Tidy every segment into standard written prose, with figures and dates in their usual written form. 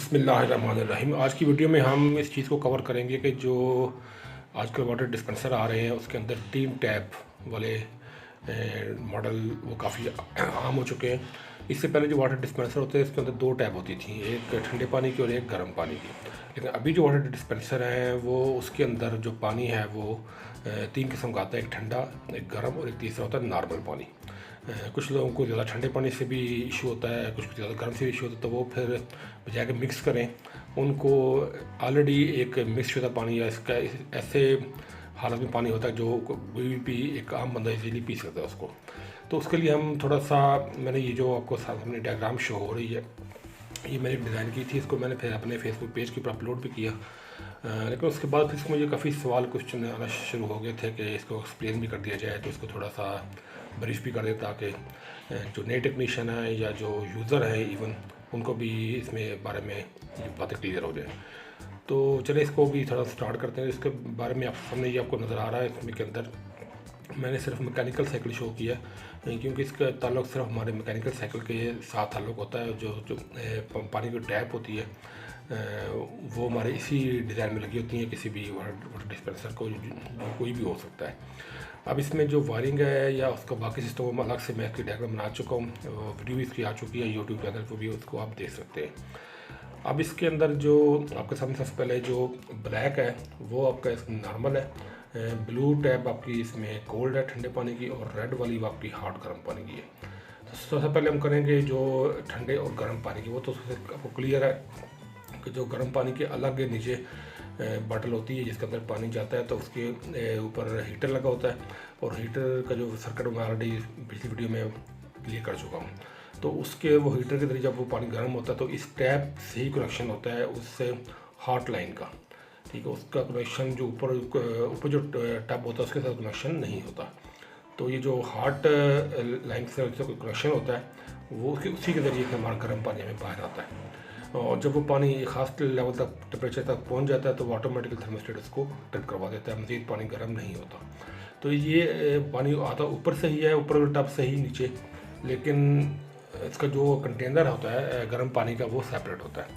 बिस्मिल्लाहिर्रहमानिर्रहीम। आज की वीडियो में हम इस चीज़ को कवर करेंगे कि जो आजकल वाटर डिस्पेंसर आ रहे हैं उसके अंदर 3 टैप वाले मॉडल वो काफ़ी आम हो चुके हैं। इससे पहले जो वाटर डिस्पेंसर होते हैं इसके अंदर 2 टैप होती थी, एक ठंडे पानी की और एक गर्म पानी की। लेकिन अभी जो वाटर डिस्पेंसर हैं वो उसके अंदर जो पानी है वो 3 किस्म का आता है, एक ठंडा, एक गर्म और एक तीसरा होता है नॉर्मल पानी। कुछ लोगों को ज़्यादा ठंडे पानी से भी इशू होता है, कुछ को ज़्यादा गर्म से भी इशू होता है, तो वो फिर बजाय के मिक्स करें उनको ऑलरेडी एक मिक्स शुदा पानी या इसका ऐसे हालत में पानी होता है जो कोई भी एक आम बंदा इजीली पी सकता है उसको। तो उसके लिए हम थोड़ा सा, मैंने ये जो आपको सामने डायग्राम शो हो रही है ये मैंने डिज़ाइन की थी, इसको मैंने फिर अपने फेसबुक पेज के ऊपर अपलोड भी किया। लेकिन उसके बाद फिर इसको मुझे काफ़ी सवाल क्वेश्चन आना शुरू हो गए थे कि इसको एक्सप्लेन भी कर दिया जाए, तो इसको थोड़ा सा ब्रीफ भी कर दें ताकि जो नए टेक्नीशियन हैं या जो यूज़र हैं इवन उनको भी इसमें बारे में ये बातें क्लियर हो जाए। तो चलिए इसको भी थोड़ा स्टार्ट करते हैं। इसके बारे में आप सामने ये आपको नज़र आ रहा है, इसमें के अंदर मैंने सिर्फ मैकेनिकल साइकिल शो किया क्योंकि इसका ताल्लुक सिर्फ हमारे मैकेनिकल साइकिल के साथ ताल्लुक होता है। जो पानी की टैप होती है वो हमारे इसी डिज़ाइन में लगी होती हैं, किसी भी वाटर डिस्पेंसर को कोई भी हो सकता है। अब इसमें जो वायरिंग है या उसका बाकी सिस्टम अलग से मैं इसकी डायग्राम बना चुका हूँ, वीडियो इसकी आ चुकी है यूट्यूब चैनल पर भी, उसको आप देख सकते हैं। अब इसके अंदर जो आपके सामने सबसे पहले जो ब्लैक है वो आपका नॉर्मल है, ब्लू टैप आपकी इसमें कोल्ड है ठंडे पानी की, और रेड वाली वो आपकी हॉट गर्म पानी की है। तो सबसे पहले हम करेंगे जो ठंडे और गर्म पानी की, वो तो आपको क्लियर है कि जो गर्म पानी के अलग नीचे बॉटल होती है जिसके अंदर पानी जाता है, तो उसके ऊपर हीटर लगा होता है, और हीटर का जो सर्किट मैं ऑलरेडी पिछली वीडियो में क्लियर कर चुका हूँ। तो उसके वो हीटर के जरिए जब वो पानी गर्म होता है तो इस टैप से ही कनेक्शन होता है उससे हॉट लाइन का, ठीक है। उसका कनेक्शन जो ऊपर जो टैप होता है उसके साथ कनेक्शन नहीं होता। तो ये जो हॉट लाइन से कनेक्शन होता है वो उसी के ज़रिए हमारा गर्म पानी हमें बाहर आता है, और जब वो पानी एक ख़ास लेवल तक टेम्परेचर तक पहुंच जाता है तो वो ऑटोमेटिकली थर्मोस्टेट उसको ट्रिप करवा देता है, मज़ीद पानी गर्म नहीं होता। तो ये पानी आता ऊपर से ही है, ऊपर टब से ही नीचे, लेकिन इसका जो कंटेनर होता है गर्म पानी का वो सेपरेट होता है।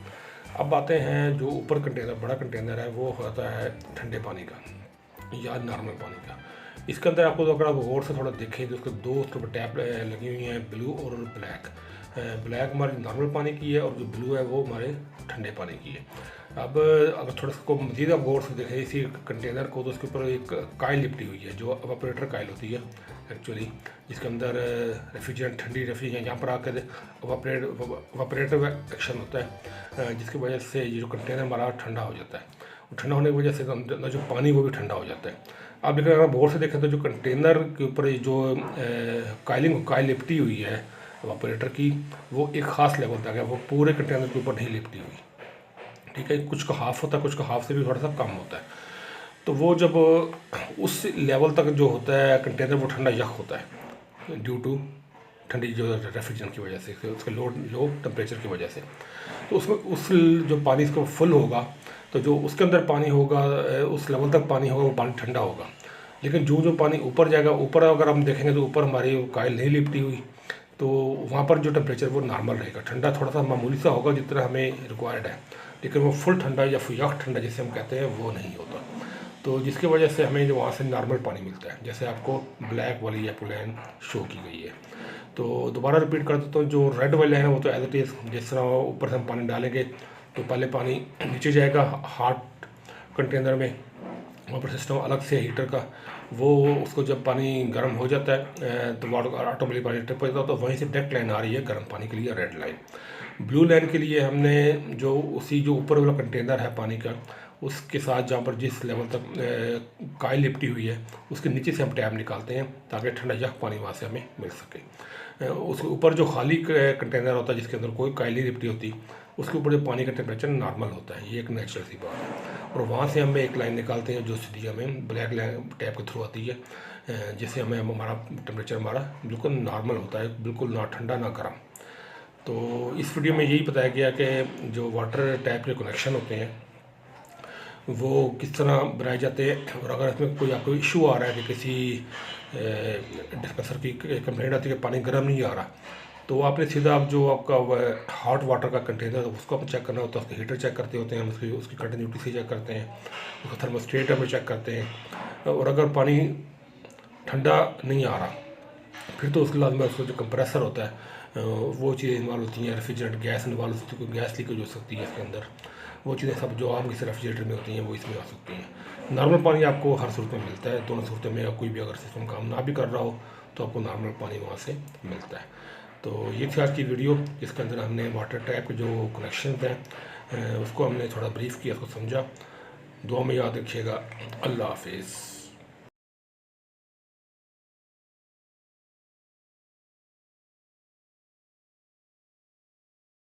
अब आते हैं जो ऊपर कंटेनर, बड़ा कंटेनर है, वो होता है ठंडे पानी का या नॉर्मल पानी का। इसके अंदर आपको अगर आप गौर से थोड़ा देखें तो उसके दो उसके ऊपर टैप लगी हुई हैं, ब्लू और ब्लैक। ब्लैक हमारे नॉर्मल पानी की है और जो ब्लू है वो हमारे ठंडे पानी की है। अब अगर थोड़ा सा मज़ीद आप गौर से देखें इसी कंटेनर को, तो उसके ऊपर एक काइल लिपटी हुई है जो एवापोरेटर काइल होती है एक्चुअली, जिसके अंदर रेफ्रिजरेंट, ठंडी रेफ्रिजरेंट यहाँ पर आकर एवापोरेटर एक्शन होता है, जिसकी वजह से ये जो कंटेनर हमारा ठंडा हो जाता है। ठंडा होने की वजह से अंदर जो पानी वो भी ठंडा हो जाता है। अब लेकिन अगर गौर से देखें तो जो कंटेनर के ऊपर जो काइल लिपटी हुई है ऑपरेटर की, वो एक ख़ास लेवल तक है, वो पूरे कंटेनर के ऊपर नहीं लिपटी हुई, ठीक है। कुछ का हाफ होता है, कुछ का हाफ से भी थोड़ा सा कम होता है। तो वो जब उस लेवल तक जो होता है कंटेनर वो ठंडा यख होता है ड्यू टू ठंडी जो रेफ्रिजरेंट की वजह से, उसके लो टेम्परेचर की वजह से। तो उसमें उस जो पानी इसको फुल होगा तो जो उसके अंदर पानी होगा उस लेवल तक पानी होगा वो पानी ठंडा होगा। लेकिन जो पानी ऊपर जाएगा, ऊपर अगर हम देखेंगे तो ऊपर हमारी काइल नहीं लिपटी हुई, तो वहाँ पर जो टेम्परेचर वो नॉर्मल रहेगा, ठंडा थोड़ा सा मामूली सा होगा जितना हमें रिक्वायर्ड है, लेकिन वो फुल ठंडा या यख ठंडा जिसे हम कहते हैं वो नहीं होता। तो जिसकी वजह से हमें जो वहाँ से नॉर्मल पानी मिलता है, जैसे आपको ब्लैक वाली या प्लेन शो की गई है। तो दोबारा रिपीट कर देता हूँ, जो रेड वाले हैं वो तो एज इट इज़ जिस तरह ऊपर से हम पानी डालेंगे तो पहले पानी नीचे जाएगा हॉट कंटेनर में, वहाँ पर सिस्टम अलग से हीटर का, वो उसको जब पानी गर्म हो जाता है तो ऑटोमेटिक पानी ट्रिप हो जाता है, तो वहीं से डायरेक्ट लाइन आ रही है गर्म पानी के लिए रेड लाइन। ब्लू लाइन के लिए हमने जो उसी जो ऊपर वाला कंटेनर है पानी का उसके साथ जहाँ पर जिस लेवल तक काइल लिपटी हुई है उसके नीचे से हम टैप निकालते हैं ताकि ठंडा यख पानी वहाँ से हमें मिल सके। उसके ऊपर जो खाली कंटेनर होता है जिसके अंदर कोई काइल नहीं लिपटी होती, उसके ऊपर जो पानी का टेम्परेचर नॉर्मल होता है, ये एक नेचुरल सी बात है। और वहाँ से हमें एक लाइन निकालते हैं जो सीधी हमें ब्लैक लाइन टैप के थ्रू आती है, जिससे हमें हमारा टेम्परेचर हमारा बिल्कुल नॉर्मल होता है, बिल्कुल ना ठंडा ना गर्म। तो इस वीडियो में यही बताया गया कि जो वाटर टैप के कनेक्शन होते हैं वो किस तरह बनाए जाते हैं, और अगर इसमें कोई आपको इशू आ रहा है कि किसी डिस्पेंसर की कंप्लेंट आती है कि पानी गर्म नहीं आ रहा, तो आपने सीधा आप जो आपका हॉट वाटर का कंटेनर उसको आपने चेक करना होता है, उसका हीटर चेक करते होते हैं, उसकी कंटिन्यूटी से चेक करते हैं, उसका थर्मोस्टेट में चेक करते हैं। और अगर पानी ठंडा नहीं आ रहा फिर तो उसके लाजमी उसका जो कंप्रेसर होता है वो चीज़ें इन्वॉल्व होती हैं, रेफ्रिजरेंट गैस इन्वॉल्व होती है, कोई गैस लीकेज हो सकती है इसके अंदर। वो चीज़ें सब जो आम किसी रेफ्रिजरेटर में होती हैं वो इसमें आ सकती हैं। नॉर्मल पानी आपको हर सूरत में मिलता है, दोनों सूरतों में कोई भी अगर सिस्टम काम ना भी कर रहा हो तो आपको नॉर्मल पानी वहाँ से मिलता है। तो ये थी आज की वीडियो जिसके अंदर हमने वाटर टैप के जो कनेक्शन हैं उसको हमने थोड़ा ब्रीफ किया, उसको समझा। दुआ में याद रखिएगा। अल्लाह हाफिज़।